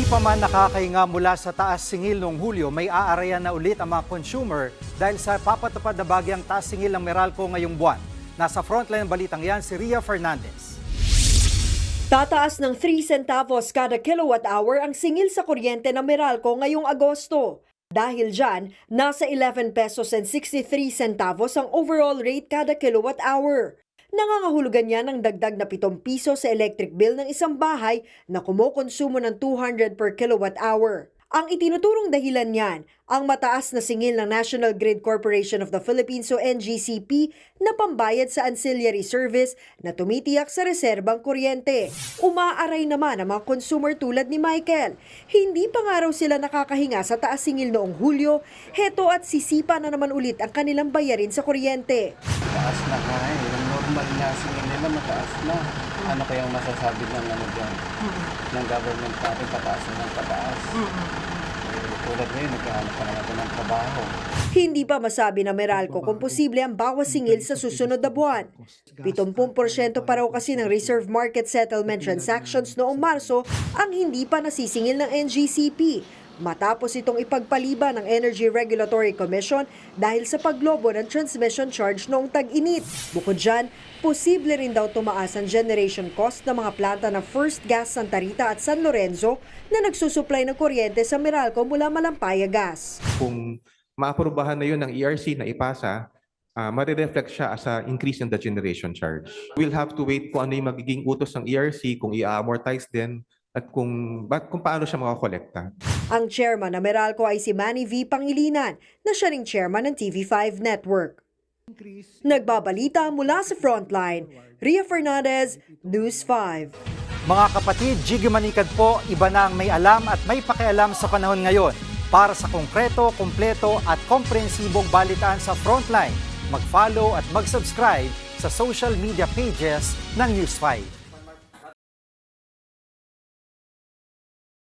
pa man nakakahinga mula sa taas singil noong Hulyo, may aarayan na ulit ang mga consumer dahil sa papatupad na bagyang taas singil ng Meralco ngayong buwan. Nasa frontline ng balitang yan si Ria Fernandez. Tataas ng 3 centavos kada kilowatt hour ang singil sa kuryente ng Meralco ngayong Agosto. Dahil dyan, nasa 11 pesos and 63 centavos ang overall rate kada kilowatt hour. Nangangahulugan niya ng dagdag na 7 piso sa electric bill ng isang bahay na kumokonsumo ng 200 per kilowatt hour. Ang itinuturong dahilan niyan, ang mataas na singil ng National Grid Corporation of the Philippines o NGCP na pambayad sa ancillary service na tumitiyak sa reserbang kuryente. Umaaray naman ang mga consumer tulad ni Michael. Hindi pa nga raw sila nakakahinga sa taas singil noong Hulyo, heto at sisipa na naman ulit ang kanilang bayarin sa kuryente. Mataas na nga eh. Yung normal na singil nila mataas na. Ano kayang masasabi ng ano dyan? Ng government natin pataas na ng pataas. Tulad ngayon, nagkahanap pa naman ng trabaho. Hindi pa masabi na Meralco kung posible ang bawas singil sa susunod na buwan. 70% pa raw kasi ng reserve market settlement transactions noong Marso ang hindi pa nasisingil ng NGCP. Matapos itong ipagpaliban ng Energy Regulatory Commission dahil sa paglobo ng transmission charge noong tag-init. Bukod dyan, posible rin daw tumaas ang generation cost ng mga planta ng First Gas Santa Rita at San Lorenzo na nagsusupply ng kuryente sa Meralco mula Malampaya Gas. Kung maaprubahan na yun ng ERC na ipasa, marireflect siya as a increase in the generation charge. We'll have to wait kung ano yung magiging utos ng ERC, kung i-amortize din, at kung paano siya makakolekta. Ang chairman ng Meralco ay si Manny V. Pangilinan na siya ring chairman ng TV5 Network. Nagbabalita mula sa Frontline, Ria Fernandez, News 5. Mga kapatid, Jiggy Manikad po, iba na ang may alam at may pakialam sa panahon ngayon. Para sa konkreto, kumpleto at komprehensibong balitaan sa Frontline, mag-follow at mag-subscribe sa social media pages ng News 5.